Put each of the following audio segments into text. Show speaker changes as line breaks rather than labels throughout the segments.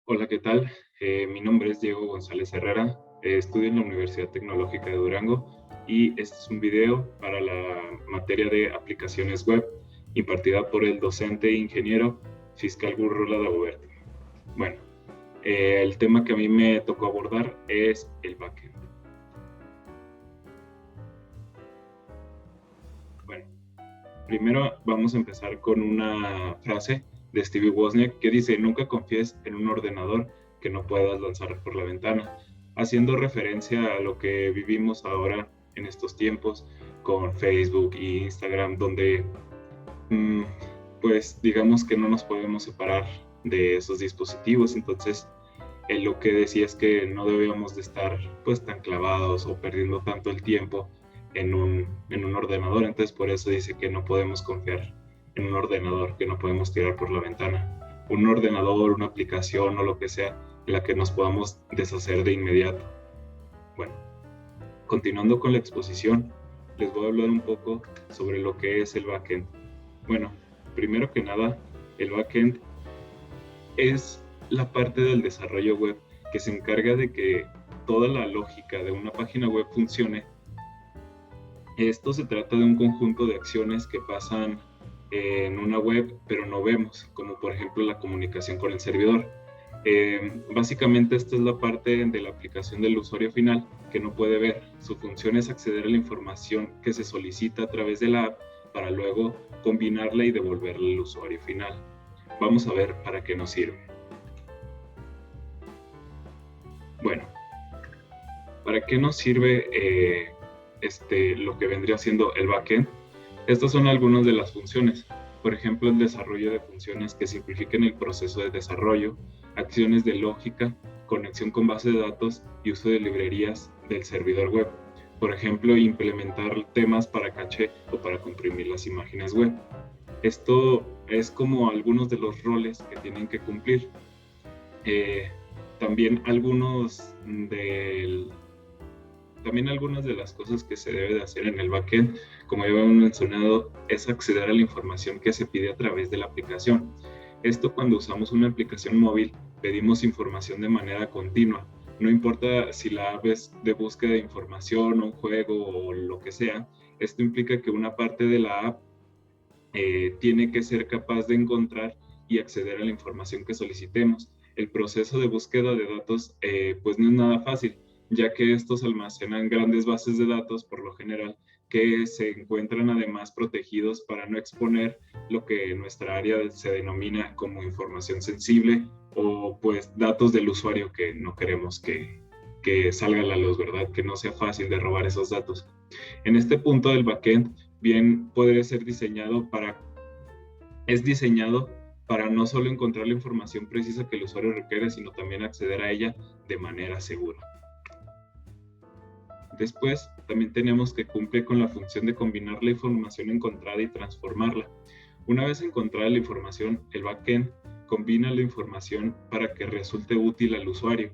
Hola, ¿qué tal? Mi nombre es Diego González Herrera, estudio en la Universidad Tecnológica de Durango y este es un video para la materia de aplicaciones web impartida por el docente e ingeniero Fiscal Gurrola Dagoberto. Bueno, el tema que a mí me tocó abordar es el backend. Bueno, primero vamos a empezar con una frase de Stevie Wozniak que dice: nunca confíes en un ordenador que no puedas lanzar por la ventana, haciendo referencia a lo que vivimos ahora en estos tiempos con Facebook e Instagram, donde mm, pues digamos que no nos podemos separar de esos dispositivos. Entonces lo que decía es que no debíamos de estar pues tan clavados o perdiendo tanto el tiempo en un ordenador. Entonces por eso dice que no podemos confiar en un ordenador, que no podemos tirar por la ventana. Un ordenador, una aplicación o lo que sea, en la que nos podamos deshacer de inmediato. Bueno, continuando con la exposición, les voy a hablar un poco sobre lo que es el backend. Bueno, primero que nada, el backend es la parte del desarrollo web que se encarga de que toda la lógica de una página web funcione. Esto se trata de un conjunto de acciones que pasan en una web pero no vemos, como por ejemplo la comunicación con el servidor. Básicamente esta es la parte de la aplicación del usuario final que no puede ver. Su función es acceder a la información que se solicita a través de la app para luego combinarla y devolverla al usuario final. Vamos a ver para qué nos sirve. Bueno, ¿para qué nos sirve lo que vendría siendo el backend? Estas son algunas de las funciones. Por ejemplo, el desarrollo de funciones que simplifiquen el proceso de desarrollo, acciones de lógica, conexión con base de datos y uso de librerías del servidor web. Por ejemplo, implementar temas para caché o para comprimir las imágenes web. Esto es como algunos de los roles que tienen que cumplir. También algunas de las cosas que se debe de hacer en el backend, como ya hemos mencionado, es acceder a la información que se pide a través de la aplicación. Esto cuando usamos una aplicación móvil, pedimos información de manera continua. No importa si la app es de búsqueda de información, un juego o lo que sea, esto implica que una parte de la app tiene que ser capaz de encontrar y acceder a la información que solicitemos. El proceso de búsqueda de datos pues no es nada fácil, ya que estos almacenan grandes bases de datos por lo general que se encuentran además protegidos para no exponer lo que en nuestra área se denomina como información sensible o pues datos del usuario que no queremos que salga a la luz, ¿verdad? Que no sea fácil de robar esos datos. En este punto del backend bien podría ser diseñado para no solo encontrar la información precisa que el usuario requiere, sino también acceder a ella de manera segura. Después, también tenemos que cumplir con la función de combinar la información encontrada y transformarla. Una vez encontrada la información, el backend combina la información para que resulte útil al usuario.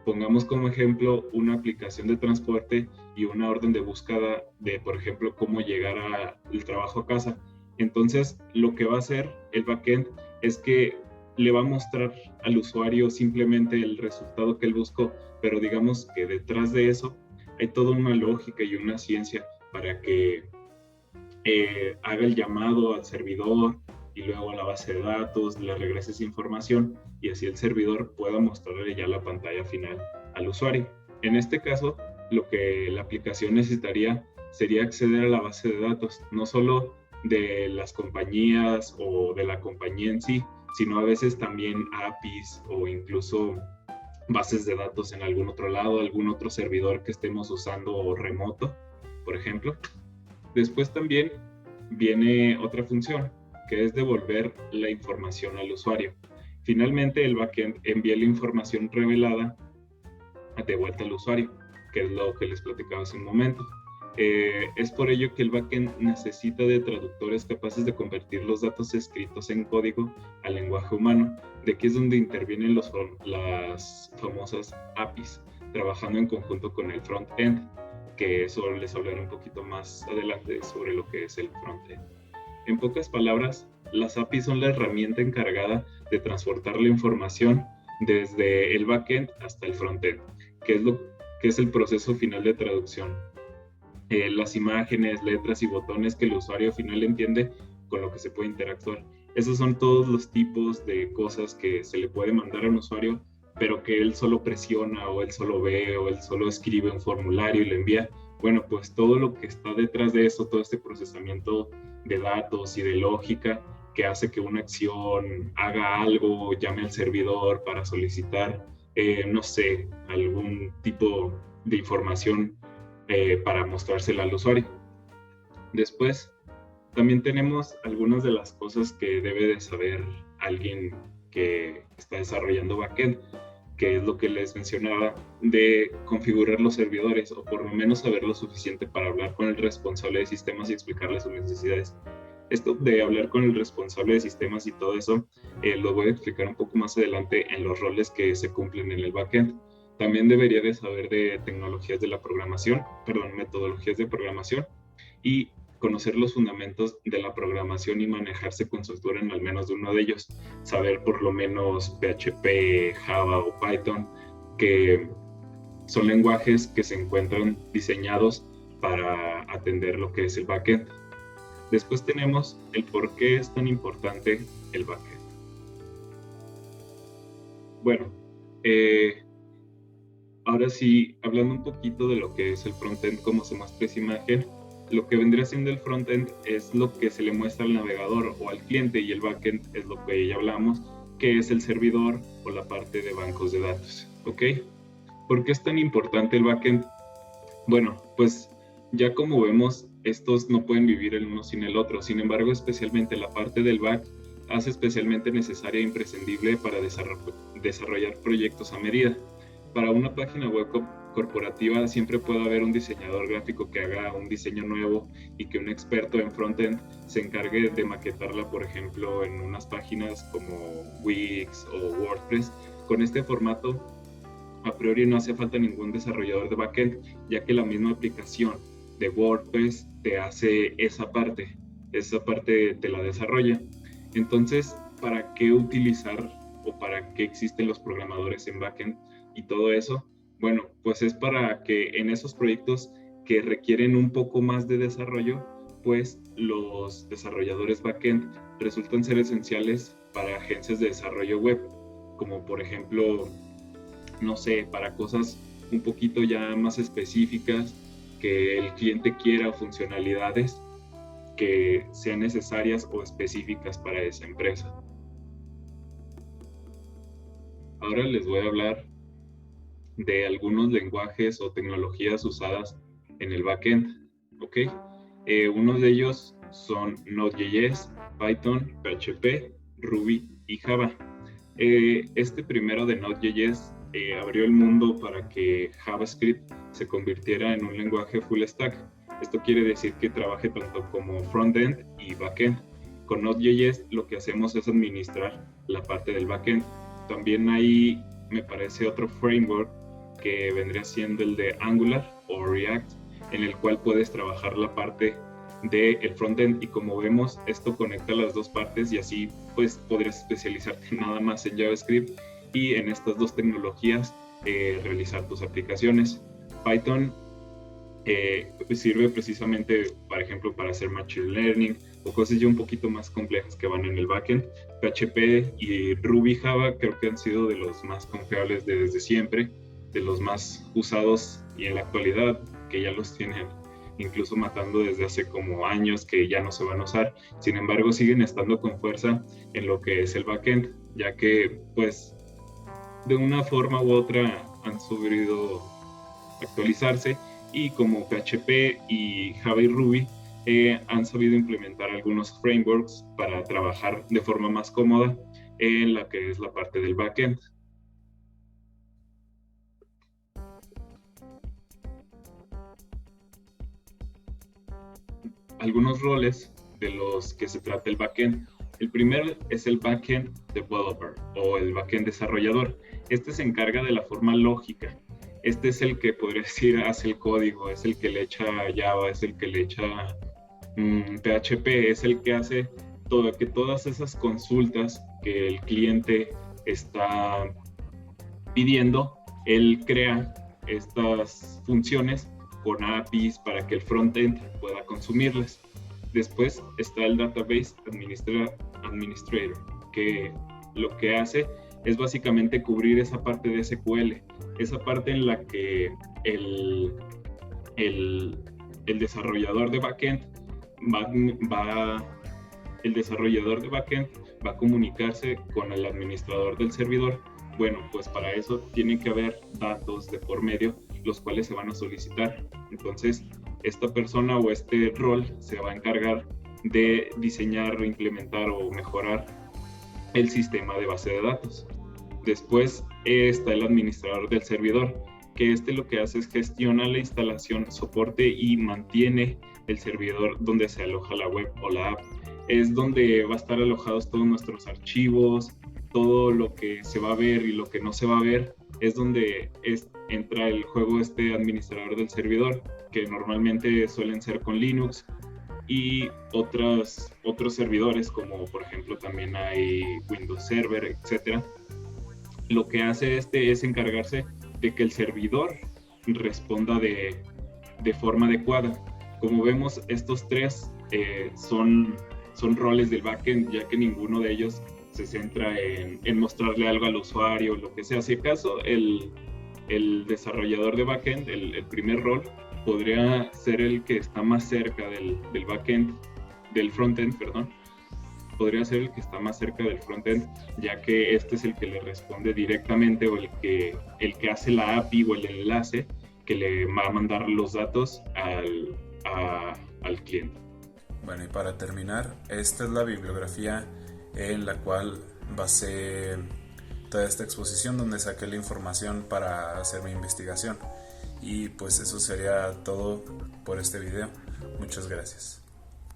Pongamos como ejemplo una aplicación de transporte y una orden de búsqueda de, por ejemplo, cómo llegar al trabajo a casa. Entonces, lo que va a hacer el backend es que le va a mostrar al usuario simplemente el resultado que él buscó, pero digamos que detrás de eso hay toda una lógica y una ciencia para que haga el llamado al servidor y luego a la base de datos, le regrese esa información y así el servidor pueda mostrarle ya la pantalla final al usuario. En este caso, lo que la aplicación necesitaría sería acceder a la base de datos, no solo de las compañías o de la compañía en sí, sino a veces también APIs o incluso bases de datos en algún otro lado, algún otro servidor que estemos usando remoto, por ejemplo. Después también viene otra función, que es devolver la información al usuario. Finalmente, el backend envía la información revelada de vuelta al usuario, que es lo que les platicaba hace un momento. Es por ello que el backend necesita de traductores capaces de convertir los datos escritos en código al lenguaje humano. De aquí es donde intervienen las famosas APIs, trabajando en conjunto con el front-end, que eso les hablaré un poquito más adelante sobre lo que es el front-end. En pocas palabras, las APIs son la herramienta encargada de transportar la información desde el backend hasta el frontend, que es el proceso final de traducción. Las imágenes, letras y botones que el usuario final entiende con lo que se puede interactuar. Esos son todos los tipos de cosas que se le puede mandar a un usuario, pero que él solo presiona o él solo ve o él solo escribe un formulario y lo envía. Bueno, pues todo lo que está detrás de eso, todo este procesamiento de datos y de lógica que hace que una acción haga algo, llame al servidor para solicitar, no sé, algún tipo de información para mostrársela al usuario. Después, también tenemos algunas de las cosas que debe de saber alguien que está desarrollando backend, que es lo que les mencionaba de configurar los servidores, o por lo menos saber lo suficiente para hablar con el responsable de sistemas y explicarle sus necesidades. Esto de hablar con el responsable de sistemas y todo eso, lo voy a explicar un poco más adelante en los roles que se cumplen en el backend. También debería de saber de tecnologías de la programación, metodologías de programación, y conocer los fundamentos de la programación y manejarse con software en al menos de uno de ellos. Saber por lo menos PHP, Java o Python, que son lenguajes que se encuentran diseñados para atender lo que es el backend. Después tenemos el por qué es tan importante el backend. Bueno, ahora sí, hablando un poquito de lo que es el frontend, como se muestra esa imagen, lo que vendría siendo el frontend es lo que se le muestra al navegador o al cliente, y el backend es lo que ya hablamos, que es el servidor o la parte de bancos de datos, ¿ok? ¿Por qué es tan importante el backend? Bueno, pues ya como vemos, estos no pueden vivir el uno sin el otro. Sin embargo, especialmente la parte del back hace especialmente necesaria e imprescindible para desarrollar proyectos a medida. Para una página web corporativa siempre puede haber un diseñador gráfico que haga un diseño nuevo y que un experto en frontend se encargue de maquetarla, por ejemplo, en unas páginas como Wix o WordPress. De este formato, a priori no hace falta ningún desarrollador de backend, ya que la misma aplicación de WordPress te hace esa parte te la desarrolla. Entonces, ¿para qué utilizar o para qué existen los programadores en backend y todo eso? Bueno, pues es para que en esos proyectos que requieren un poco más de desarrollo, pues los desarrolladores backend resultan ser esenciales para agencias de desarrollo web, como por ejemplo, no sé, para cosas un poquito ya más específicas, que el cliente quiera funcionalidades que sean necesarias o específicas para esa empresa. Ahora les voy a hablar de algunos lenguajes o tecnologías usadas en el backend, ¿ok? Uno de ellos son Node.js, Python, PHP, Ruby y Java. Este primero de Node.js abrió el mundo para que JavaScript se convirtiera en un lenguaje full stack. Esto quiere decir que trabaje tanto como frontend y backend. Con Node.js lo que hacemos es administrar la parte del backend. También hay, me parece, otro framework que vendría siendo el de Angular o React, en el cual puedes trabajar la parte del frontend, y como vemos, esto conecta las dos partes, y así pues podrías especializarte nada más en JavaScript y en estas dos tecnologías realizar tus aplicaciones. Python sirve precisamente, por ejemplo, para hacer machine learning o cosas ya un poquito más complejas que van en el backend. PHP y Ruby, Java creo que han sido de los más confiables desde siempre, de los más usados, y en la actualidad que ya los tienen incluso matando desde hace como años, que ya no se van a usar. Sin embargo, siguen estando con fuerza en lo que es el backend, ya que pues de una forma u otra han sabido actualizarse, y como PHP y Java y Ruby han sabido implementar algunos frameworks para trabajar de forma más cómoda en la que es la parte del backend. Algunos roles de los que se trata el backend. El primero es el backend developer o el backend desarrollador. Este se encarga de la forma lógica. Este es el que podría decir hace el código, es el que le echa Java, es el que le echa PHP, es el que hace que todas esas consultas que el cliente está pidiendo, él crea estas funciones con APIs para que el frontend pueda consumirlas. Después está el Database Administrator, que lo que hace es básicamente cubrir esa parte de SQL, esa parte en la que el desarrollador de backend el desarrollador de backend va a comunicarse con el administrador del servidor. Bueno, pues para eso tiene que haber datos de por medio, los cuales se van a solicitar. Entonces, esta persona o este rol se va a encargar de diseñar, implementar o mejorar el sistema de base de datos. Después está el administrador del servidor, que lo que hace es gestiona la instalación, soporte y mantiene el servidor donde se aloja la web o la app. Es donde va a estar alojados todos nuestros archivos, todo lo que se va a ver y lo que no se va a ver. Es donde entra el juego administrador del servidor, que normalmente suelen ser con Linux, y otros servidores, como por ejemplo también hay Windows Server, etcétera. Lo que hace es encargarse de que el servidor responda de forma adecuada. Como vemos, estos tres son roles del backend, ya que ninguno de ellos se centra en mostrarle algo al usuario, lo que sea. Si acaso el desarrollador de backend, el primer rol, podría ser el que está más cerca del frontend, perdón. Podría ser el que está más cerca del frontend, ya que este es el que le responde directamente, o el que hace la API o el enlace que le va a mandar los datos al cliente.
Bueno, y para terminar, esta es la bibliografía en la cual basé toda esta exposición, donde saqué la información para hacer mi investigación. Y pues eso sería todo por este video. Muchas gracias.